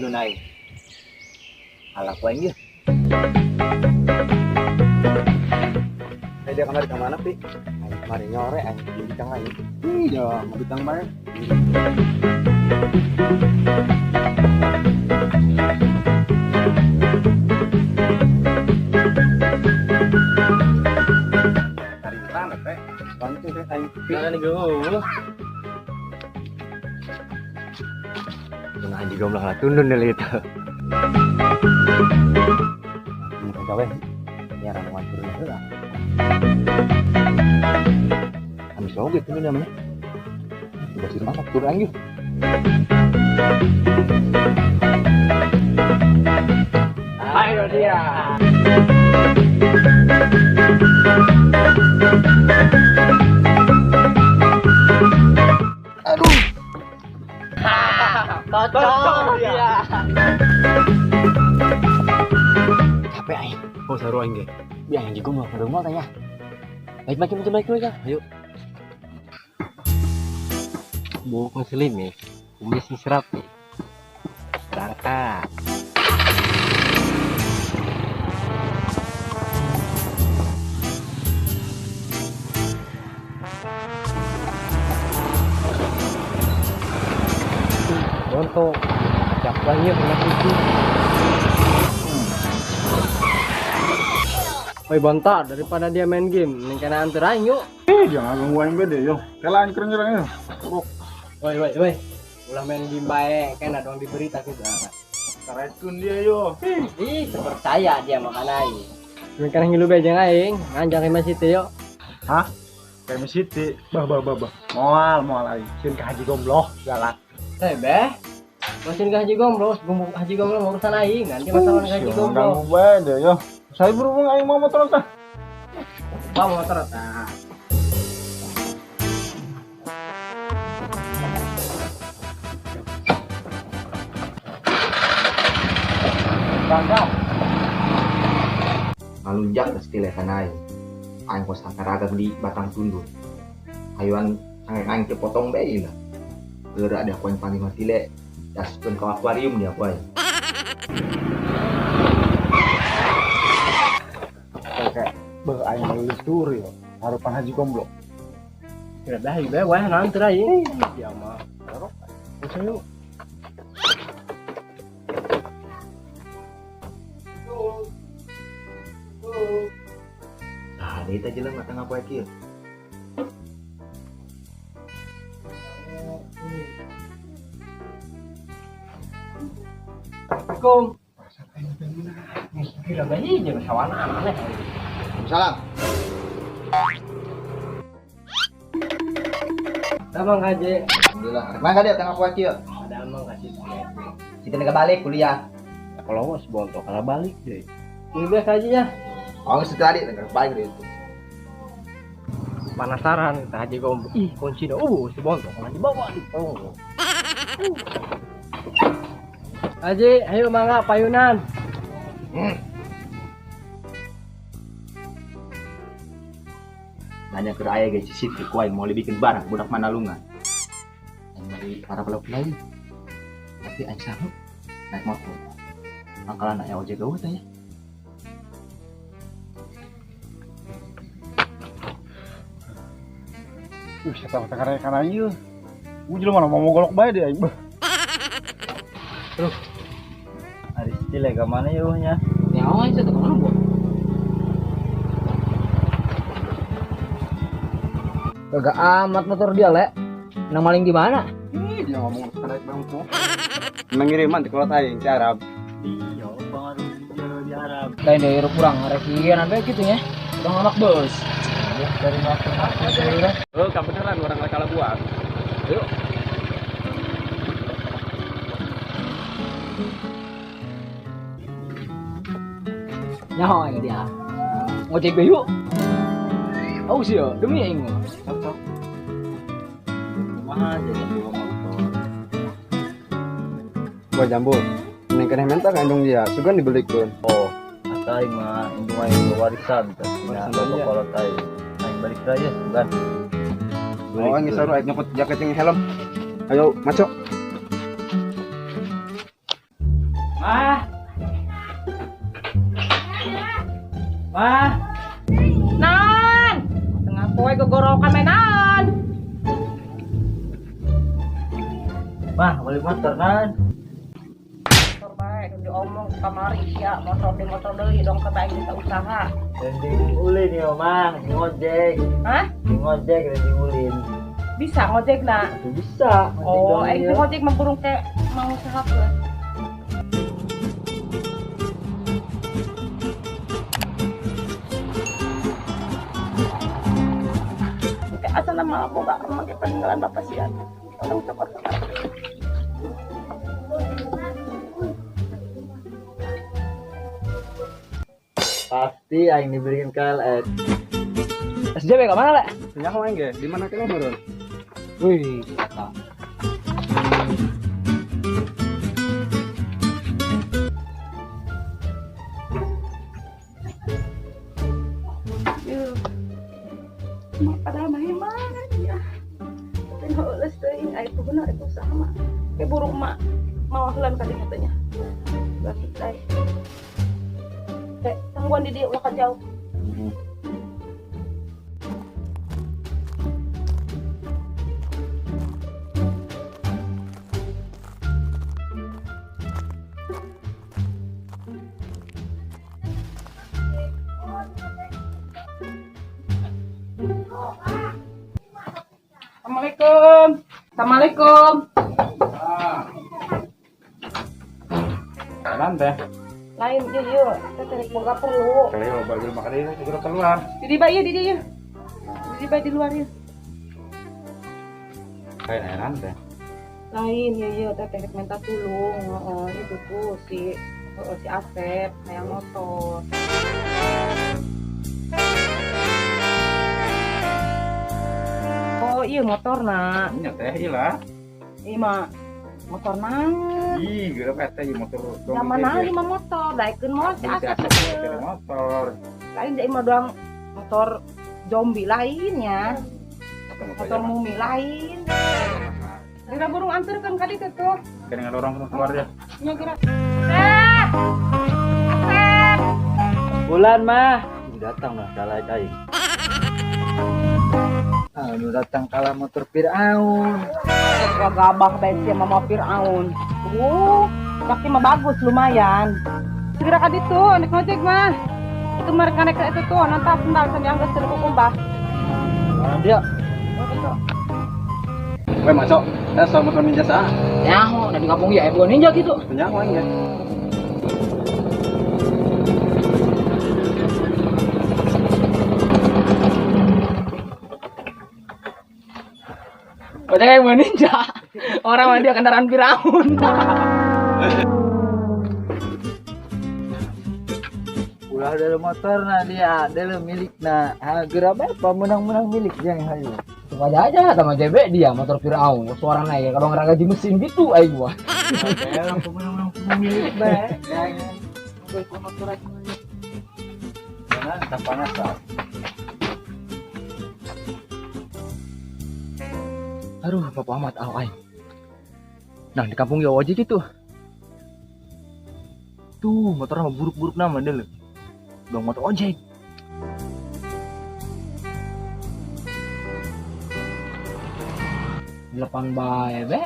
tunun aing. Alah ku aing ge. Dia kemari kemana pi? Kemari nyore di bintang lain. Iya, mau bintang mana? Cari di mana teh? Bantu teh aing. Jangan digeueuh. Tunah di gomblang lah tunun deui itu. Gawe. Ya ramuan turun heula. Kami soge tuh namanya. Udah sih mana turun aja. Ayo dia. Aduh. Kocok dia. Capek aing. Oh saru aing ge. Biar yang juga mau ke rumah tanya. Baik ya. Ayo. Bu muslim ya. Kumis serap nih. Berangkat. Bonto. Ajak banyak kena itu. Woi bontot daripada dia main game, mending kena antar aing yuk. Jangan gangguin bede yo. Kelain keren-keren yo. Woi. Ulah main game bae, kena dong diberita kita. Karetun dia yo. Ih, percaya dia makan aing. Mending kena ngilu bejeng aing, nganjak ke masjid yuk. Hah? Kayak Siti. Bah. Moal aing. Sin ke Haji Gombloh galak. Beh. Mesin ke Haji Gombloh, Haji Gombloh mau urusan aing, nanti masalah ke Haji Gombloh. Ganggu bede yo. Saya berhubung aing mau motor tah. Bawa motor tah. Ganggu. Ngalunjak ke stile kanai. Aing kos ragam di batang tunduk. Hayuan aing kepotong bae lah. Gerak ada koin paling mati le. Daskeun ka akuarium dia koin. Kayak aing melusur yo. Harapan Haji Gombloh. Kira dah ieu wah nanti aing. Ya mah. Usah yuk. Nah, ini teh jelas matang apa kieu. Assalamualaikum. Kira bayi jeung sawana aneh. Salam. Tamang kaje. Alhamdulillah. Mana dia tengah apa kieu? Ada emang kasih. Kita nega balik kuliah. Kalau mau sebonto kalau balik deh. Ini biasa aja ya. Oh, setelah tadi nega balik deh itu. Penasaran kita Haji Gombloh. Ih, kunci dah. Sebonto kalau dibawa di punggung. Haji, ayo mangga payunan. Nanya ke ayah guys, Siti kuai mau bikin barang budak Manalungan. Yang dari para pelaku lain. Tapi aing sanggup naik motor. Pangkalan aya ojek gawat ya. Saya tahu tengah karena ieu. Ujul mana mau golok bae deh aing. Hari stile ke mana ya uhnya? Nyawa itu kemana bu? Kagak amat motor dia le. Nang maling di mana? Dia ngomong karek bangku. Mengiriman di kolot aing ci Arab. Iya, bang di Arab. Lain dari kurang resian apa gitu ya? Bang anak bos. Dari makan. Oh, kamu beneran orang kalah buat. Yuk. Nyawa ini dia. Ngojek be yuk. Oh sih ya, demi aing mah. Cocok. Kumaha aja ya dua motor. Gua jambul. Ning keneh mentak andung dia, sugan dibelikeun. Oh, atai mah indung aing warisan teh. Nah, Warisan aja. kalau tai. Aing balik raya kan. Oh, ini saru nyopot jaket yang helm. Ayo, maco. Mah. Mah. Nan, tengah kowe kegorokan mainan. Mah, beli motor kan? Motor baik, udah diomong kamari ya, motor deui dong kebaik kita usaha. Rending ulin ya, Mang. Ngojek. Hah? Ngojek rending ulin. Bisa ngojek nak? Itu bisa. Oh, ngojek memburung kayak mau usaha tuh. Kayak asal nama aku gak memakai peninggalan bapak sian. Orang cokot. Pasti aing diberikan KLX. SJW ke mana, Le? Punya kau enggak? Di mana kau baru? Wih, kata. Padahal mah hemat ya. Tapi heuleus teuing aya bener itu sama. Kayak burung mak mau heula kali katanya. Berarti teh. Kayak tangguhan di dia ulah jauh. Assalamualaikum. Assalamualaikum. Jalan teh. Lain dia yuk. Kita cari boga perlu. Kalau bagi makan ini segera keluar. Di bayi di dia. Di bayi di luar ya. Kayak enak teh. Lain ya ya teh teknik minta tulung. Heeh, itu tuh si Asep kayak motor. Oh iya motor nak. Ini teh ilah. Iya mah motor nang. Ih, gerep eta ieu motor. Zaman nah lima motor, daikeun mah si Asep Ada motor. lain dia mah doang motor zombie lainnya. Motor mumi lain. Dina burung anterkeun ka ditu tuh. Dengan orang keluar ya. Nya geura. Asep. Asep. Bulan mah. Datang lah kalah aing. Anu datang kalah motor Firaun. Gua gabah bae sia mah Firaun. Kaki mah bagus lumayan. Segera ka ditu, anak ngojek mah. Itu mereka naik itu tuh, nanti sendal sampai angkat seribu kumbah. Mana dia? Weh masuk. Saya soal motor ninja sah. Nyaho, nah di kampung ya bukan ninja gitu. Punya kau enggak? Padahal kayak bukan ninja. Orang mah dia kendaraan Firaun. Ulah ada motor nah dia, ada milik nah. Gerab apa menang-menang milik dia yang hayu. Coba aja sama JB dia motor Firaun. Suara naik kalau ngeraga di mesin gitu ai gua. Kayak menang-menang milik bae. Jangan mobil motor aja. Jangan tak panas lah. Aduh, Bapak amat ai. Nah, di kampung ya wajib itu. Tuh, motor sama buruk-buruk nama deh. Dong motor ojek. Delapan bae be.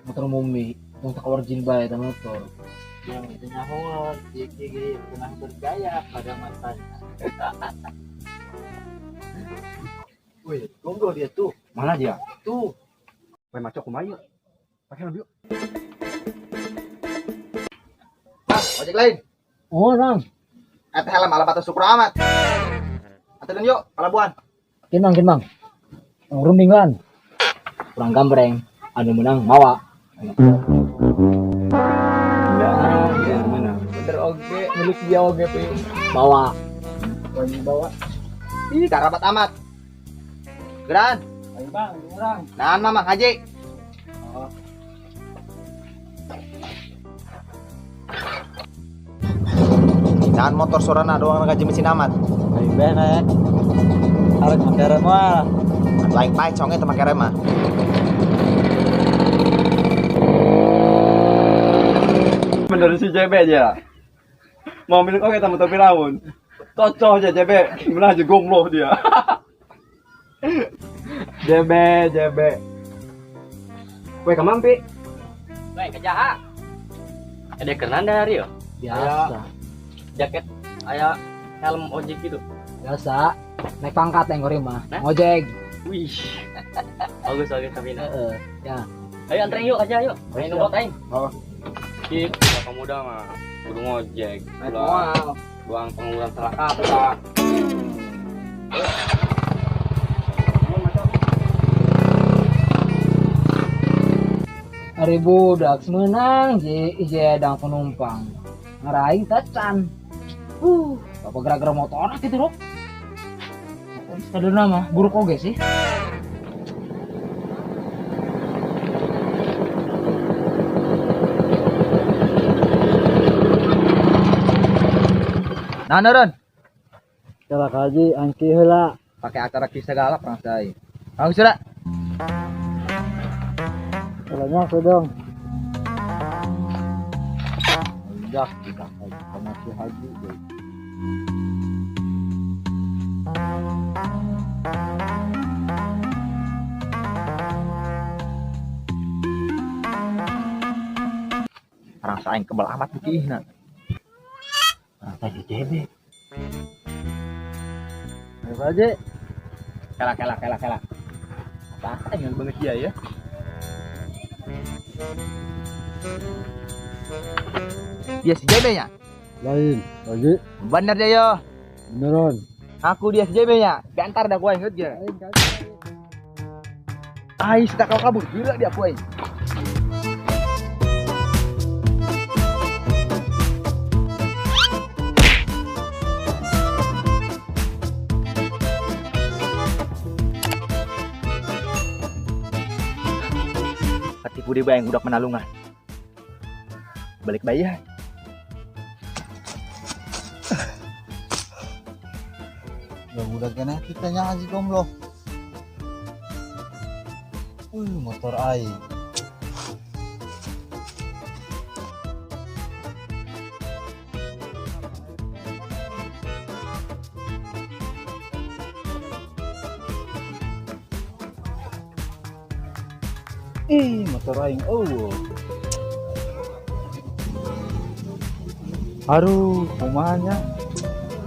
Motor mumi, untuk origin bae ta motor. Yang itu nyaho, gigi pernah bergaya pada matanya. Wih, gonggo dia tuh. Mana dia? Tuh. Weh masuk kumaha? Pakai lebih. Ojek lain. Oh, Bang. Eta helm ala batu super amat. Anterin yuk, palabuhan. Kin Bang. Yang rundingan. Kurang gambreng. Anu menang mawa. Ya, mana? Bener oge, milik dia oge pe. Bawa. Bawa. Ih, karabat amat. Geran. Ayo Bang, orang. Nahan Mamang Haji. Nahan motor sorana doang ngaji mesin amat. Ayo bener. Harus pakai rem wah. Lain pai congnya teman kere mah. dari si JB aja. Mau milik oke sama topi Raun. Cocok aja JB. Gimana aja gomloh dia. JB. Weh kemampi. Weh, kejahat. Ada kenan dari yo. Biasa. Jaket aya helm ojek gitu. Biasa. Naik pangkat yang ngori mah. Nah? Ngojek. Wih. Bagus tapi nah. Ya. Ayo anterin yuk aja yuk. Main Siap. nubot aing. Oh. Kik, bapak muda mah kudu ngojek. Naik moal. Buang pengangguran salah kata. Hari budak semenang jedang penumpang. Ngaraing tacan. Apa gara-gara motor gitu, Rok? Ada nama buruk oge sih. Nah, Ron. Cara kaji angki heula. Pakai acara kisah segala perang saya. Bagus sudah. Caranya sedang. Udah, kita sama si Haji. Perang saya kebal amat begini. Perang saya di JB. Ayo aja. Kela. Apa yang banget dia ya? Dia si JB nya. Lain. Lagi. Bener dia yo. Beneran. Aku dia si JB nya. Diantar dah gua inget ya. Ai, sudah kau kabur gila dia gua. Ketipu dia bayang udah menalungan. Balik bayar. Ya udah kena kita nyaji gomloh. Motor air. Motor aing. Aduh, kumanya.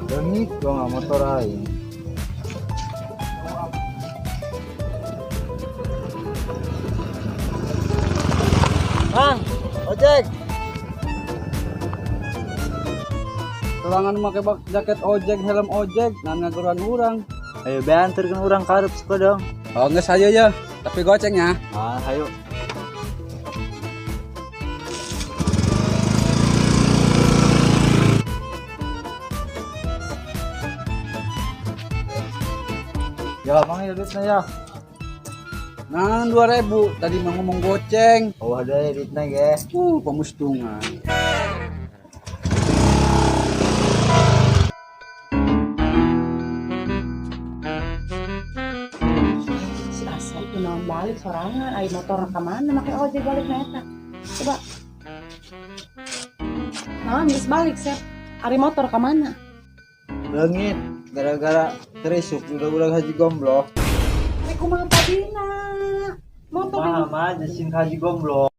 Dengit gua nggak motor aing. Bang, ojek. Selangan make jaket ojek, helm ojek, nan ngaguran urang. Ayo banterkeun urang karep suka dong. Oh, geus aja ya. Tapi gocengnya. Ah, ayo. Ya, mang ya duitnya ya. Nah, 2000 tadi mau ngomong goceng. Oh, ada duitnya ge. Pemustungan. Si Asa itu naon balik sorangan, ai motor ka mana make ojek balik na eta. Coba. Naon geus balik, Sep. Ari motor ka mana? Leungit gara-gara terisuk udah haji gombloh. Rek kumaha tadina? Motor di Mama jasin haji gombloh.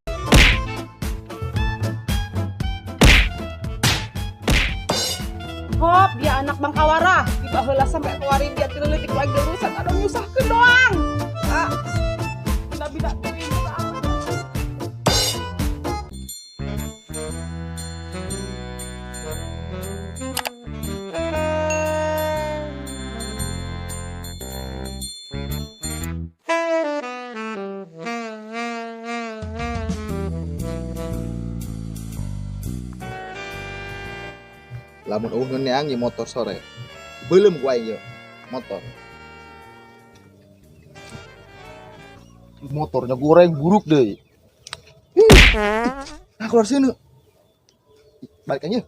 hop, dia anak Bangkawara. Tiba heula sampai keluarin dia tileutik lagi urusan ado nyusahkeun doang. Ah. Bida-bida teuing ka. Lamun uhun neang motor sore. Belum gua ieu motor. Motornya goreng buruk deh. Nah, keluar sini. Balik aja.